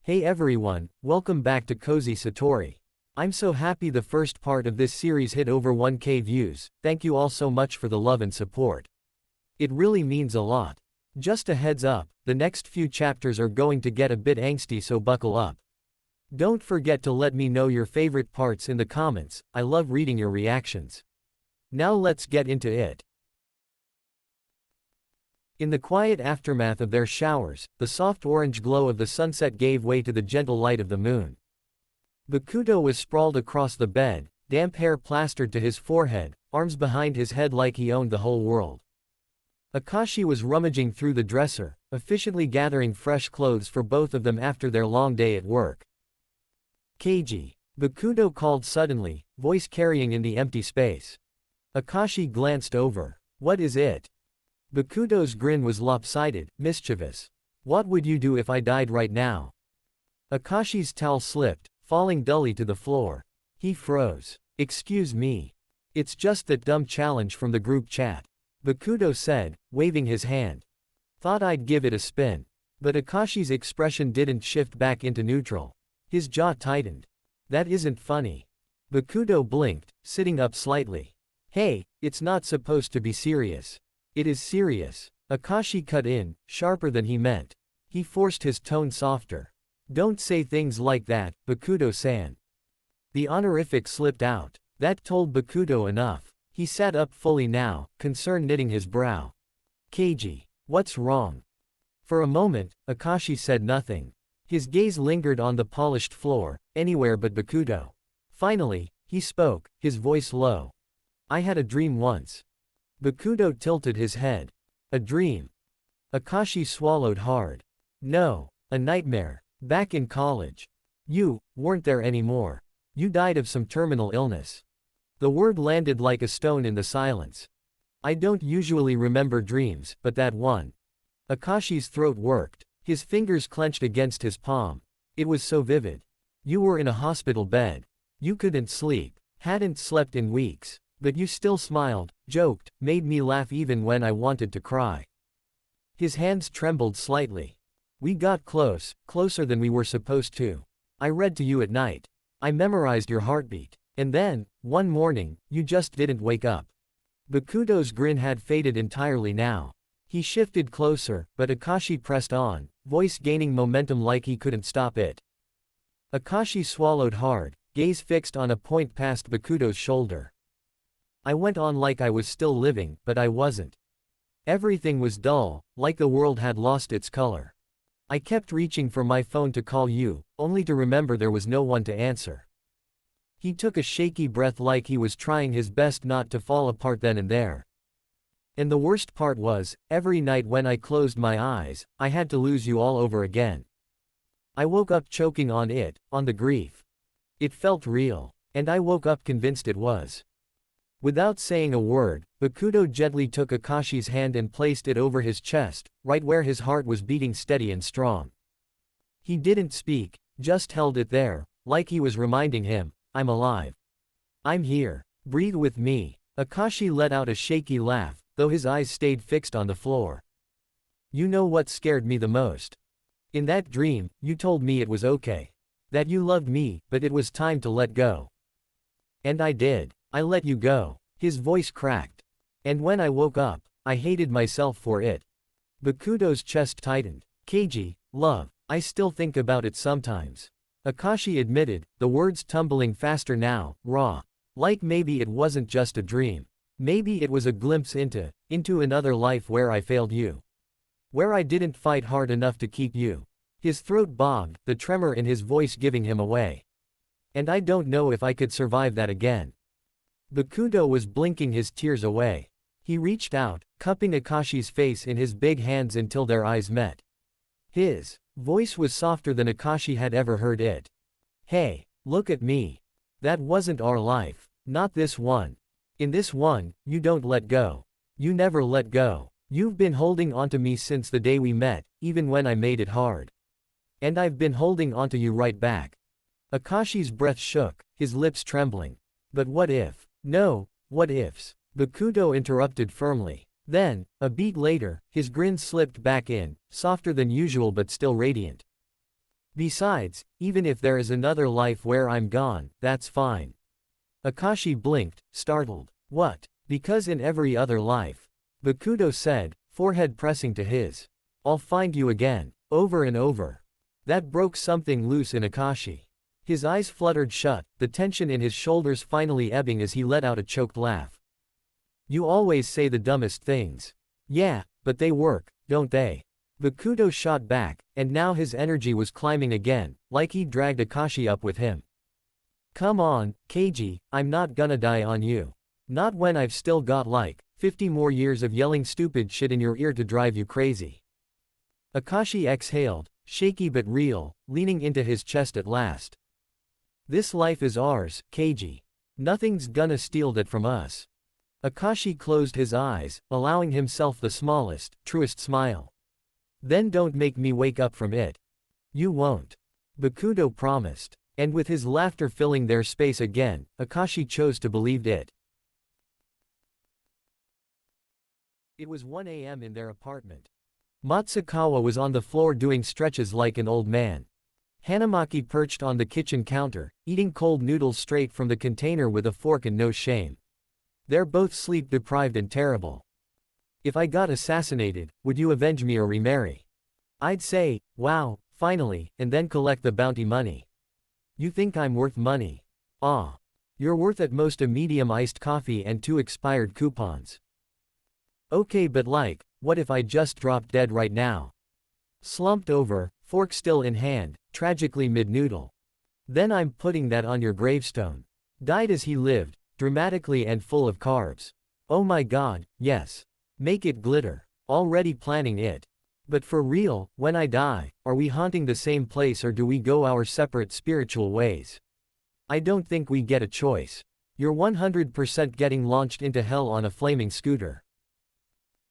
Hey everyone, welcome back to Cozy Satori. I'm so happy the first part of this series hit over 1K views, thank you all so much for the love and support. It really means a lot. Just a heads up, the next few chapters are going to get a bit angsty, so buckle up. Don't forget to let me know your favorite parts in the comments, I love reading your reactions. Now let's get into it. In the quiet aftermath of their showers, the soft orange glow of the sunset gave way to the gentle light of the moon. Bokuto was sprawled across the bed, damp hair plastered to his forehead, arms behind his head like he owned the whole world. Akaashi was rummaging through the dresser, efficiently gathering fresh clothes for both of them after their long day at work. Keiji, Bokuto called suddenly, voice carrying in the empty space. Akaashi glanced over. What is it? Bokuto's grin was lopsided, mischievous. What would you do if I died right now? Akaashi's towel slipped, falling dully to the floor. He froze. Excuse me. It's just that dumb challenge from the group chat. Bokuto said, waving his hand. Thought I'd give it a spin. But Akaashi's expression didn't shift back into neutral. His jaw tightened. That isn't funny. Bokuto blinked, sitting up slightly. Hey, it's not supposed to be serious. It is serious. Akaashi cut in, sharper than he meant. He forced his tone softer. Don't say things like that, Bokuto-san. The honorific slipped out. That told Bokuto enough. He sat up fully now, concern knitting his brow. Keiji, what's wrong? For a moment, Akaashi said nothing. His gaze lingered on the polished floor, anywhere but Bokuto. Finally, he spoke, his voice low. I had a dream once. Bokuto tilted his head. A dream. Akaashi swallowed hard. No, a nightmare. Back in college. You weren't there anymore. You died of some terminal illness. The word landed like a stone in the silence. I don't usually remember dreams, but that one. Akaashi's throat worked. His fingers clenched against his palm. It was so vivid. You were in a hospital bed. You couldn't sleep. Hadn't slept in weeks. But you still smiled, joked, made me laugh even when I wanted to cry. His hands trembled slightly. We got close, closer than we were supposed to. I read to you at night. I memorized your heartbeat. And then, one morning, you just didn't wake up. Bokuto's grin had faded entirely now. He shifted closer, but Akaashi pressed on, voice gaining momentum like he couldn't stop it. Akaashi swallowed hard, gaze fixed on a point past Bokuto's shoulder. I went on like I was still living, but I wasn't. Everything was dull, like the world had lost its color. I kept reaching for my phone to call you, only to remember there was no one to answer. He took a shaky breath like he was trying his best not to fall apart then and there. And the worst part was, every night when I closed my eyes, I had to lose you all over again. I woke up choking on it, on the grief. It felt real. And I woke up convinced it was. Without saying a word, Bokuto gently took Akaashi's hand and placed it over his chest, right where his heart was beating steady and strong. He didn't speak, just held it there, like he was reminding him, I'm alive. I'm here. Breathe with me. Akaashi let out a shaky laugh, though his eyes stayed fixed on the floor. You know what scared me the most? In that dream, you told me it was okay. That you loved me, but it was time to let go. And I did. I let you go. His voice cracked. And when I woke up, I hated myself for it. Bokuto's chest tightened. Keiji, love, I still think about it sometimes. Akaashi admitted, the words tumbling faster now, raw. Like maybe it wasn't just a dream. Maybe it was a glimpse into another life where I failed you. Where I didn't fight hard enough to keep you. His throat bogged, the tremor in his voice giving him away. And I don't know if I could survive that again. Bokuto was blinking his tears away. He reached out, cupping Akaashi's face in his big hands until their eyes met. His voice was softer than Akaashi had ever heard it. Hey, look at me. That wasn't our life. Not this one. In this one, you don't let go. You never let go. You've been holding onto me since the day we met, even when I made it hard. And I've been holding onto you right back. Akaashi's breath shook, his lips trembling. But what if? No, what ifs? Bokuto interrupted firmly. Then, a beat later, his grin slipped back in, softer than usual but still radiant. Besides, even if there is another life where I'm gone, that's fine. Akaashi blinked, startled. What? Because in every other life. Bokuto said, forehead pressing to his. I'll find you again. Over and over. That broke something loose in Akaashi. His eyes fluttered shut, the tension in his shoulders finally ebbing as he let out a choked laugh. You always say the dumbest things. Yeah, but they work, don't they? Bokuto shot back, and now his energy was climbing again, like he'd dragged Akaashi up with him. Come on, Keiji, I'm not gonna die on you. Not when I've still got like 50 more years of yelling stupid shit in your ear to drive you crazy. Akaashi exhaled, shaky but real, leaning into his chest at last. This life is ours, Keiji. Nothing's gonna steal that from us. Akaashi closed his eyes, allowing himself the smallest, truest smile. Then don't make me wake up from it. You won't. Bokuto promised. And with his laughter filling their space again, Akaashi chose to believe it. It was 1 a.m. in their apartment. Matsukawa was on the floor doing stretches like an old man. Hanamaki perched on the kitchen counter, eating cold noodles straight from the container with a fork and no shame. They're both sleep-deprived and terrible. If I got assassinated, would you avenge me or remarry? I'd say, wow, finally, and then collect the bounty money. You think I'm worth money? Ah. You're worth at most a medium iced coffee and 2 expired coupons. Okay, but like, what if I just dropped dead right now? Slumped over, fork still in hand, tragically mid-noodle. Then I'm putting that on your gravestone. Died as he lived, dramatically and full of carbs. Oh my god, yes. Make it glitter. Already planning it. But for real, when I die, are we haunting the same place or do we go our separate spiritual ways? I don't think we get a choice. You're 100% getting launched into hell on a flaming scooter.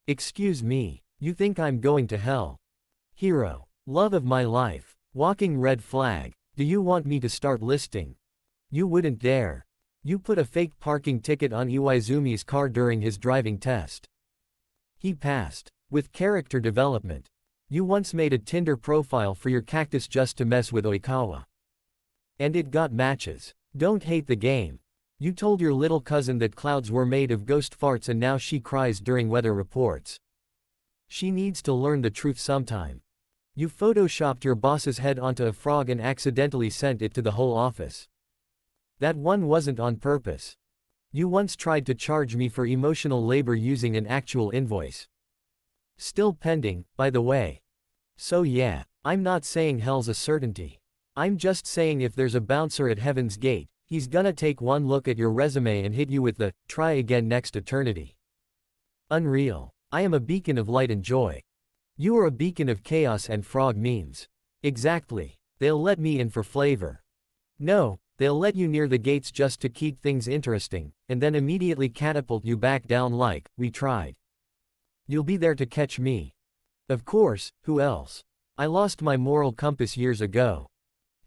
Excuse me, you think I'm going to hell? Hero. Love of my life. Walking red flag. Do you want me to start listing? You wouldn't dare. You put a fake parking ticket on Iwaizumi's car during his driving test. He passed. With character development. You once made a Tinder profile for your cactus just to mess with Oikawa. And it got matches. Don't hate the game. You told your little cousin that clouds were made of ghost farts and now she cries during weather reports. She needs to learn the truth sometime. You photoshopped your boss's head onto a frog and accidentally sent it to the whole office. That one wasn't on purpose. You once tried to charge me for emotional labor using an actual invoice. Still pending, by the way. So yeah, I'm not saying hell's a certainty. I'm just saying if there's a bouncer at heaven's gate, he's gonna take one look at your resume and hit you with the, try again next eternity. Unreal. I am a beacon of light and joy. You are a beacon of chaos and frog memes. Exactly. They'll let me in for flavor. No, they'll let you near the gates just to keep things interesting, and then immediately catapult you back down like, we tried. You'll be there to catch me. Of course, who else? I lost my moral compass years ago.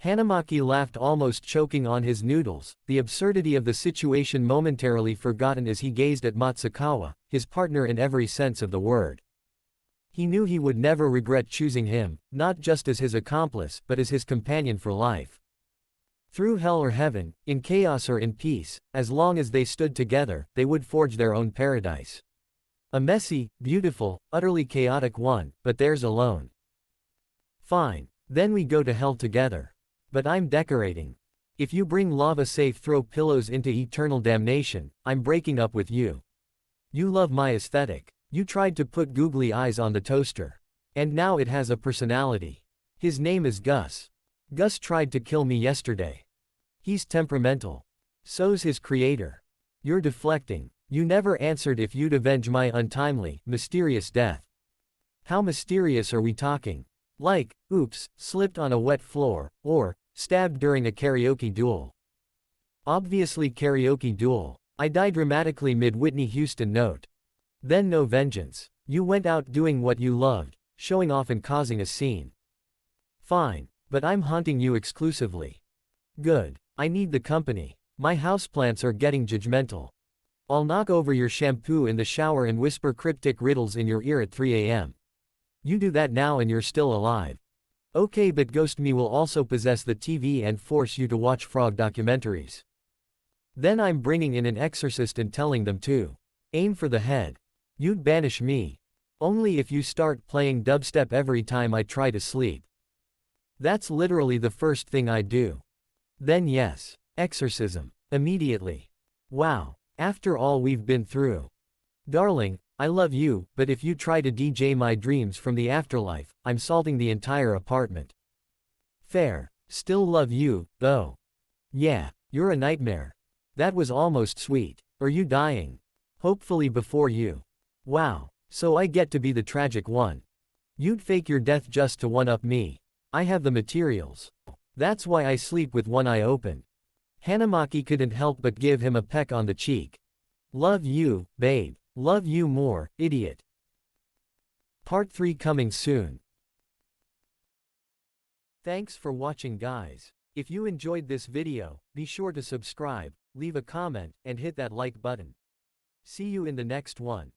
Hanamaki laughed, almost choking on his noodles, the absurdity of the situation momentarily forgotten as he gazed at Matsukawa, his partner in every sense of the word. He knew he would never regret choosing him, not just as his accomplice but as his companion for life. Through hell or heaven, in chaos or in peace, as long as they stood together, they would forge their own paradise. A messy, beautiful, utterly chaotic one, but theirs alone. Fine. Then we go to hell together. But I'm decorating. If you bring lava safe throw pillows into eternal damnation, I'm breaking up with you. You love my aesthetic. You tried to put googly eyes on the toaster. And now it has a personality. His name is Gus. Gus tried to kill me yesterday. He's temperamental. So's his creator. You're deflecting. You never answered if you'd avenge my untimely, mysterious death. How mysterious are we talking? Like, oops, slipped on a wet floor, or, stabbed during a karaoke duel. Obviously karaoke duel. I died dramatically mid-Whitney Houston note. Then no vengeance. You went out doing what you loved, showing off and causing a scene. Fine, but I'm haunting you exclusively. Good. I need the company. My houseplants are getting judgmental. I'll knock over your shampoo in the shower and whisper cryptic riddles in your ear at 3 a.m. You do that now and you're still alive. Okay, but Ghost Me will also possess the TV and force you to watch frog documentaries. Then I'm bringing in an exorcist and telling them to aim for the head. You'd banish me. Only if you start playing dubstep every time I try to sleep. That's literally the first thing I do. Then yes, exorcism. Immediately. Wow. After all we've been through. Darling, I love you, but if you try to DJ my dreams from the afterlife, I'm salting the entire apartment. Fair. Still love you, though. Yeah, you're a nightmare. That was almost sweet. Are you dying? Hopefully before you. Wow. So I get to be the tragic one. You'd fake your death just to one-up me. I have the materials. That's why I sleep with one eye open. Hanamaki couldn't help but give him a peck on the cheek. Love you, babe. Love you more, idiot. Part 3 coming soon. Thanks for watching, guys. If you enjoyed this video, be sure to subscribe, leave a comment, and hit that like button. See you in the next one.